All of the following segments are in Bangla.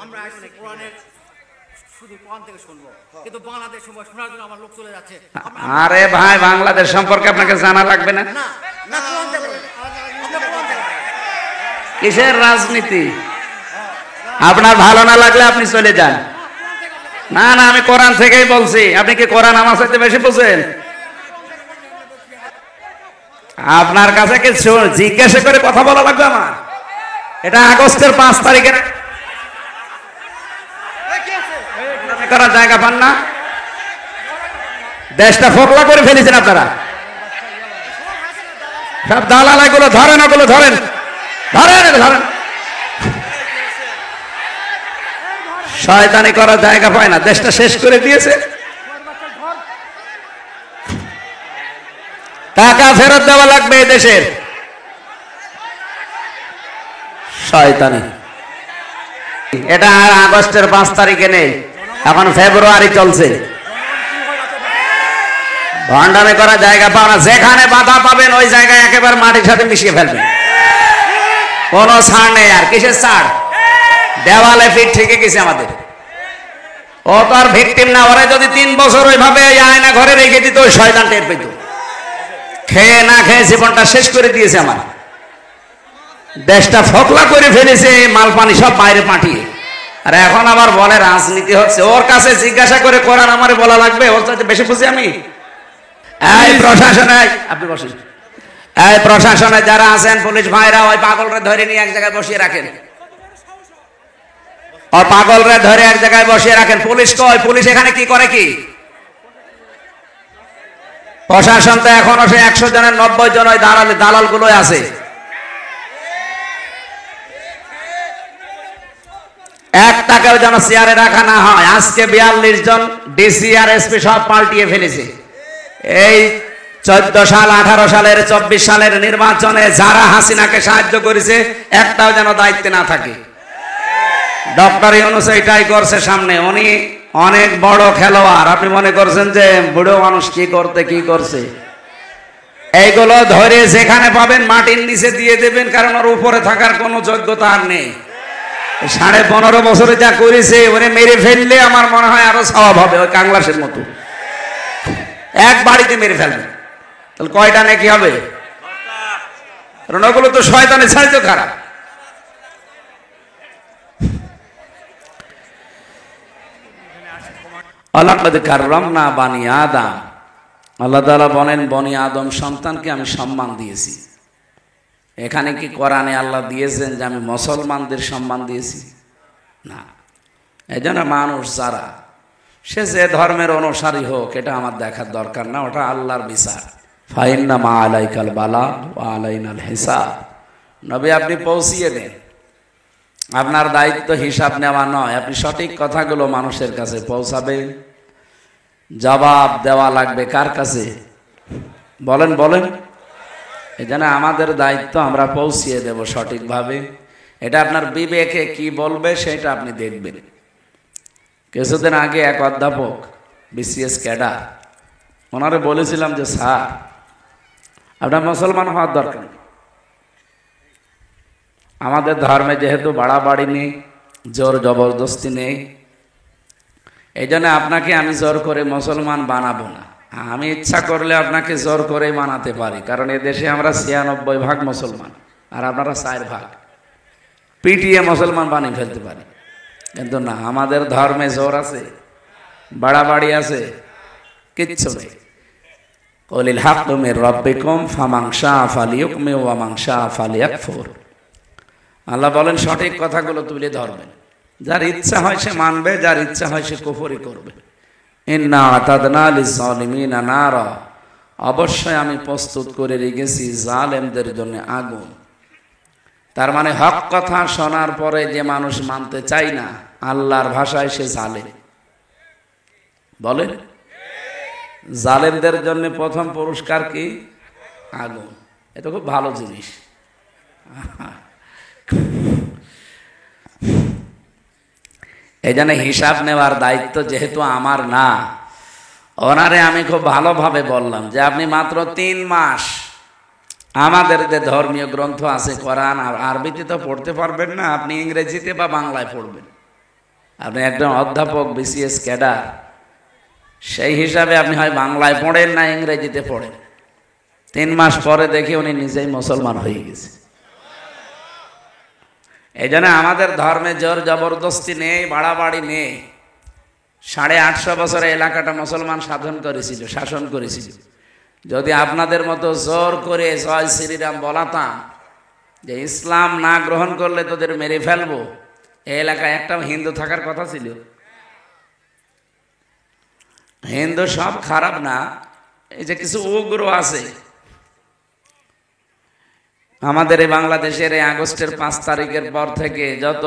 আমরা কোরআনের শুধু কোরআন থেকে শুনবো, কিন্তু বাংলাদেশ শোনার জন্য আমার লোক চলে যাচ্ছে। আরে ভাই, বাংলাদেশ সম্পর্কে আপনাকে জানা লাগবে না? কিসের রাজনীতি? আপনার ভালো না লাগলে আপনি চলে যান। না না, আমি কোরআন থেকেই বলছি। আপনি কি কোরআন আমার সাথে বেশি বুঝেন? আপনার কাছে কিছু জিজ্ঞাসা করে কথা বলা লাগবে আমার? এটা আগস্টের 5 তারিখের করার জায়গা পান না? দেশটা ফোকলা করে ফেলেছেন আপনারা। সব দালাল এগুলো ধরেন, ওগুলো ধরেন, ধরেন ধরেন। শয়তানি করার জায়গা পায় না, দেশটা শেষ করে দিয়েছে। টাকা ফেরত দেওয়া লাগবে দেশের। শয়তানি। এটা আর আগস্টের 5 তারিখে নেই, এখন ফেব্রুয়ারি চলছে। ভণ্ডামি করার জায়গা পাও না। যেখানে বাধা পাবেন ওই জায়গায় একেবারে মাটির সাথে মিশিয়ে ফেলবেন। কোনো ছাড় নেই। আর কিসের ছাড়? দেওয়ালে পিঠ থেকে গেছে আমাদের। ও তো আর ভিকটিম না। ওরা যদি 3 বছর ওইভাবে আয়না ঘরে রেখে দিত, ওই শয়তান টের পেত। খেয়ে না খেয়ে জীবনটা শেষ করে দিয়েছে আমার। দেশটা ফোকলা করে ফেলেছে, মাল পানি সব বাইরে পাঠিয়ে। আর এখন আবার বলে রাজনীতি হচ্ছে। ওর কাছে জিজ্ঞাসা করে কোরআন আমারে বলা লাগবে? ওর চাইতে বেশি বুঝি আমি? এই প্রশাসনে, আপনি বসেন। এই প্রশাসনে যারা আছেন, পুলিশ ভাইরা, ওই পাগলরে ধরে নিয়ে এক জায়গায় বসিয়ে রাখেন। ও পাগলরে ধরে এক জায়গায় বসিয়ে রাখেন। পুলিশ কই? পুলিশ এখানে কি করে? কি প্রশাসন তো এখনো সে 100 জনের 90 জন ওই দালাল গুলোই আছে। একটাকেও যেন চেয়ারে রাখা না হয়। আজকে 42 জন ডিসি আর এসপি সব পাল্টিয়ে ফেলেছে। এই 14 সাল, 18 সালের, 24 সালের নির্বাচনে যারা হাসিনাকে সাহায্য করেছে, একটাও যেন দায়িত্বে না থাকে। ডক্টর ইউনূস এটাই করছে সামনে। উনি অনেক বড় খেলোয়াড়। আপনি মনে করছেন যে বুড়ো মানুষ কি করছে? এইগুলো ধরে যেখানে পাবেন মাটির নিচে দিয়ে দেবেন, কারণ ওর উপরে থাকার কোনো যোগ্যতা আর নেই। 15.5 বছরে যা করেছে, ওরে মেরে ফেললে আমার মনে হয় আরো সওয়াব হবে। ওই কাংলাসের মতো এক বাড়িতে মেরে ফেলবে, তাহলে কয়টা নাকি হবে? কারণ ওগুলো তো শয়তানের ছাড়িত খারাপ। লাকাদ কাররামনা বানি আদম। আল্লাহ তাআলা বলেন, বনি আদম সন্তানকে আমি সম্মান দিয়েছি। এখানে কি কোরআনে আল্লাহ দিয়েছেন যে আমি মুসলমানদের সম্মান দিয়েছি? না। এজন্য মানুষ যারা, সে যে ধর্মের অনুসারী হোক, এটা আমার দেখার দরকার না। ওটা আল্লাহর বিচার। ফাইন্নামা আলাইকাল বালাগ ওয়া আলাইনাল হিসাব। নবী, আপনি পৌঁছিয়ে দেন। আপনার দায়িত্ব হিসাব নেওয়া নয়। আপনি সঠিক কথাগুলো মানুষের কাছে পৌঁছাবেন। জবাব দেওয়া লাগবে কার কাছে? বলেন বলেন। এজন্য আমাদের দায়িত্ব আমরা পৌঁছিয়ে দেব সঠিকভাবে। এটা আপনার বিবেকে কি বলবে সেটা আপনি দেখবেন। কিছুদিন আগে এক অধ্যাপক, বিসিএস ক্যাডার, ওনারে বলেছিলাম যে স্যার, আপনার মুসলমান হওয়ার দরকার নেই। আমাদের ধর্মে যেহেতু বাড়াবাড়ি নেই, জোর জবরদস্তি নেই, এই জন্য আপনাকে আমি জোর করে মুসলমান বানাবো না। আমি ইচ্ছা করলে আপনাকে জোর করে বানাতে পারি, কারণ এদেশে আমরা 96% মুসলমান আর আপনারা 4%। পিটিয়ে মুসলমান বানিয়ে ফেলতে পারি, কিন্তু না, আমাদের ধর্মে জোর আছে, বাড়াবাড়ি আছে, কিচ্ছু নেই। কুলিল হাক্কু মির রাব্বিকুম ফামান শাআ ফালিয়ুমিন ওয়া মান শাআ ফালিয়াকফুর। আল্লাহ বলেন সঠিক কথাগুলো তুলে ধরবেন। যার ইচ্ছা হয় সে মানবে, যার ইচ্ছা হয় সে কুফরি করবে। ইন্না আতাদনা লিজ-জালিমিনা নারা। অবশ্যই আমি প্রস্তুত করে রেখেছি জালেমদের জন্য আগুন। তার মানে হক কথা শোনার পরে যে মানুষ মানতে চায় না, আল্লাহর ভাষায় সে জালেম। বলেন, জালেমদের জন্য প্রথম পুরস্কার কি? আগুন। এটা খুব ভালো জিনিস। এই জন্য হিসাব নেওয়ার দায়িত্ব যেহেতু আমার না, ওনারে আমি খুব ভালোভাবে বললাম যে আপনি মাত্র 3 মাস আমাদের যে ধর্মীয় গ্রন্থ আছে কোরআন, আর আরবিতে তো পড়তে পারবেন না, আপনি ইংরেজিতে বা বাংলায় পড়বেন। আপনি একজন অধ্যাপক, বিসিএস ক্যাডার, সেই হিসাবে আপনি হয় বাংলায় পড়েন না ইংরেজিতে পড়েন, 3 মাস পরে দেখি উনি নিজেই মুসলমান হয়ে গেছে। এই জন্য আমাদের ধর্মে জোর জবরদস্তি নেই, বাড়াবাড়ি নেই। 850 বছরে এলাকাটা মুসলমান শাসন করেছিল। যদি আপনাদের মতো জোর করে জয় শ্রীরাম বলাতাম, যে ইসলাম না গ্রহণ করলে তোদের মেরে ফেলবো, এই এলাকায় একটা হিন্দু থাকার কথা ছিল? হিন্দু সব খারাপ না, এই যে কিছু উগ্র আছে। আমাদের এই বাংলাদেশের এই আগস্টের 5 তারিখের পর থেকে যত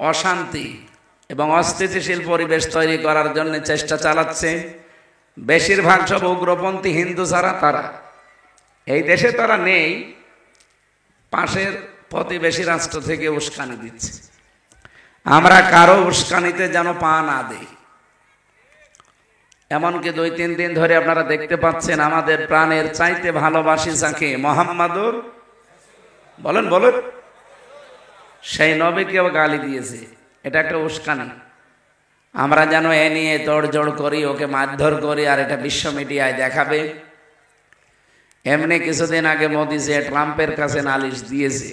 অশান্তি এবং অস্থিতিশীল পরিবেশ তৈরি করার জন্য চেষ্টা চালাচ্ছে, বেশিরভাগ সব উগ্রপন্থী হিন্দু যারা, তারা এই দেশে তারা নেই, পাশের প্রতিবেশী রাষ্ট্র থেকে উস্কানি দিচ্ছে। আমরা কারো উস্কানিতে যেন পা না দেই। এমনকি 2-3 দিন ধরে আপনারা দেখতে পাচ্ছেন আমাদের প্রাণের চাইতে ভালোবাসি যাকে, মোহাম্মদুর বলেন বলেন, সেই নবীকেও গালি দিয়েছে। এটা একটা উস্কানি। আমরা যেন এ নিয়ে তোড়জোড় করি, ওকে মারধর করি, আর এটা বিশ্ব মিডিয়ায় দেখাবে। এমনি কিছুদিন আগে মোদি যে ট্রাম্পের কাছে নালিশ দিয়েছে,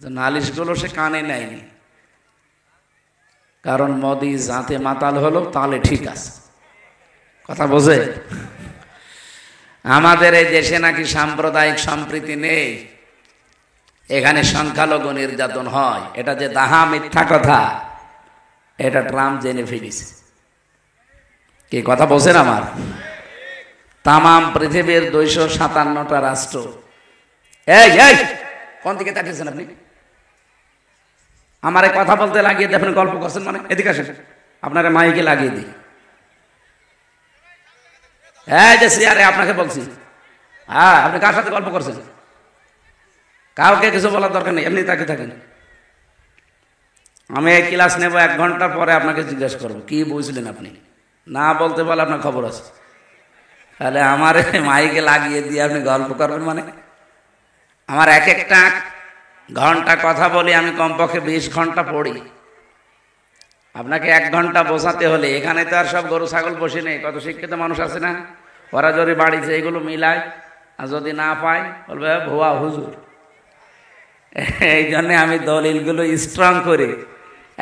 নালিশগুলো সে কানে নেয়নি, কারণ মোদি যাতে মাতাল হলো তাহলে ঠিক আছে, কথা বোঝে। আমাদের এই দেশে নাকি সাম্প্রদায়িক সম্প্রীতি নেই, এখানে সংখ্যালঘু নির্যাতন হয়। এটা যে দাহা মিথ্যা কথা, এটা ট্রাম্প জেনে ফেলেছে। কি কথা বলছেন আমার? তামাম পৃথিবীর 257টা রাষ্ট্র, এই এই কোন দিকে তাকিয়েছেন আপনি? আমারে কথা বলতে লাগিয়ে দিয়ে আপনি গল্প করছেন, মানে এদিকে আসেন, আপনারা মাইকে লাগিয়ে দিই। হ্যাঁ যে সিয়ারে আপনাকে বলছি, হ্যাঁ আপনি কার সাথে গল্প করছেন? কাউকে কিছু বলার দরকার নেই, এমনি তাকিয়ে থাকেন। আমি এই ক্লাস নেব 1 ঘন্টা পরে, আপনাকে জিজ্ঞেস করবো কি বুঝলেন আপনি। না বলতে পারলে আপনার খবর আছে। তাহলে আমার মাইকে লাগিয়ে দিয়ে আপনি গল্প করবেন, মানে আমার একটা ঘন্টা কথা বলি, আমি কমপক্ষে 20 ঘন্টা পড়ি। আপনাকে 1 ঘন্টা বোঝাতে হলে, এখানে তো আর সব গরু ছাগল বসে নেই, কত শিক্ষিত মানুষ আছে না, ওরা যদি বাড়িতে এগুলো মিলায়, আর যদি না পায় বলবে ভুয়া হুজুর। এই জন্যে আমি দলিলগুলো স্ট্রং করে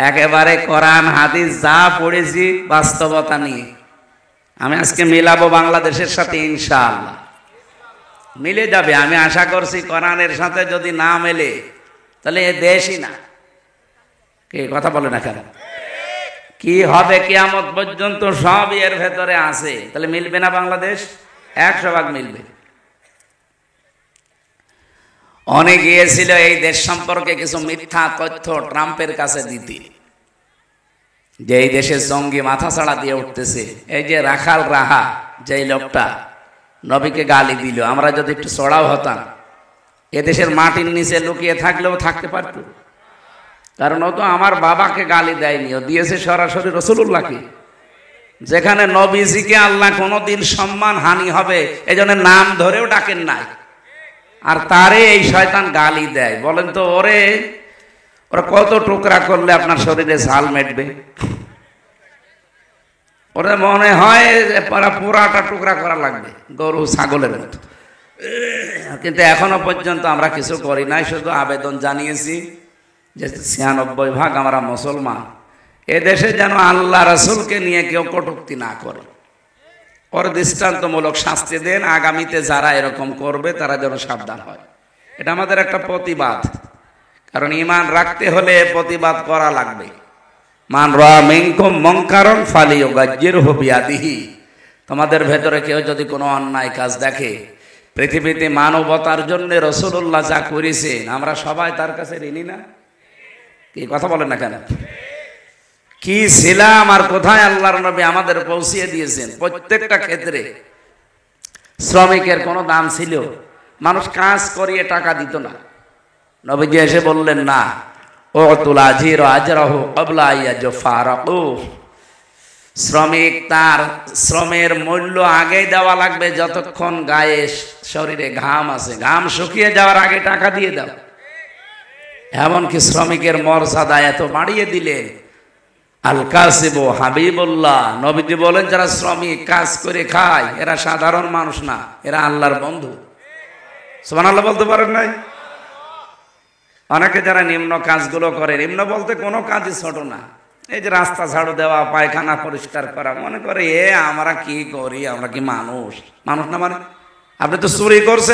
একেবারে কোরআন হাদিস যা পড়েছি বাস্তবতা নিয়ে আমি আজকে মিলাবো বাংলাদেশের সাথে, ইনশাআল্লাহ মিলে যাবে। আমি আশা করছি কোরআনের সাথে যদি না মেলে তাহলে এ দেশই না। কে কথা বলে না কেন? কি হবে কিয়ামত পর্যন্ত সব এর ভেতরে আছে। তাহলে মিলবে না বাংলাদেশ? 100% মিলবে। অনেক গিয়েছিল এই দেশ সম্পর্কে কিছু মিথ্যা তথ্য ট্রাম্পের কাছে দিতে, যে এই দেশের জঙ্গি মাথা ছাড়া দিয়ে উঠতেছে। এই যে রাখাল রাহা, যে লোকটা নবীকে গালি দিল, আমরা যদি একটু চড়াও হতাম, এদেশের মাটির নিচে লুকিয়ে থাকলেও থাকতে পারত। কারণ ও তো আমার বাবাকে গালি দেয়নি, ও দিয়েছে সরাসরি রাসূলুল্লাহকে। যেখানে নবীজিকে আল্লাহ কোনোদিন সম্মান হানি হবে এই জন্য নাম ধরেও ডাকেন নাই, আর তারে এই শয়তান গালি দেয়। বলেন তো ওরা কত টুকরা করলে আপনার শরীরে ঝাল মেটবে? ওরা মনে হয় পুরাটা টুকরা করা লাগবে, গরু ছাগলের মতো। কিন্তু এখনো পর্যন্ত আমরা কিছু করি নাই, শুধু আবেদন জানিয়েছি যে 96% আমরা মুসলমান, এদেশে যেন আল্লাহ রাসূলকে নিয়ে কেউ কটূক্তি না করে, ওর দৃষ্টান্তমূলক শাস্তি দেন। আগামীতে যারা এরকম করবে তারা যেন সাবধান হয়। এটা আমাদের একটা প্রতিবাদ, কারণ ঈমান রাখতে হলে প্রতিবাদ করা লাগবে। মান রাআ মিনকুম মুনকারান ফালিয়ুগায়্যিরহু বিয়াদিহি। তোমাদের ভেতরে কেউ যদি কোনো অন্যায় কাজ দেখে, পৃথিবীতে মানবতার জন্য রাসূলুল্লাহ যা করেছেন আমরা সবাই তার কাছে ঋণী না? কি কথা বলেন না কেন? কি ছিলাম আর কোথায় আল্লাহর নবী আমাদের পৌঁছিয়ে দিয়েছেন। প্রত্যেকটা ক্ষেত্রে শ্রমিকের কোনো দাম ছিল? মানুষ কাজ করিয়ে টাকা দিত না, নবীজি এসে বললেন না, উতুল আজির আজরাহু ক্বাবলা আইয়াজফারাকু। শ্রমিক তার শ্রমের মূল্য আগেই দেওয়া লাগবে, যতক্ষণ গায়ে শরীরে ঘাম আছে, ঘাম শুকিয়ে যাওয়ার আগে টাকা দিয়ে দাও। এমনকি শ্রমিকের মর্যাদা এত বাড়িয়ে দিলেন, আল কাসিব হাবিবুল্লাহ, নবীজি বলেন যারা শ্রমিক কাজ করে খায় এরা সাধারণ মানুষ না, এরা আল্লাহর বন্ধু। সুবহানাল্লাহ বলতে পারেন নাই? অনেকে যারা নিম্ন কাজগুলো করে, নিম্ন বলতে কোনো কাজই ছোট না, এই যে রাস্তা ঝাড়ু দেওয়া, পায়খানা পরিষ্কার করা, মনে করে আমরা কি করি, আমরা কি মানুষ? মানুষ না মানে? আপনি তো চুরি করছেন,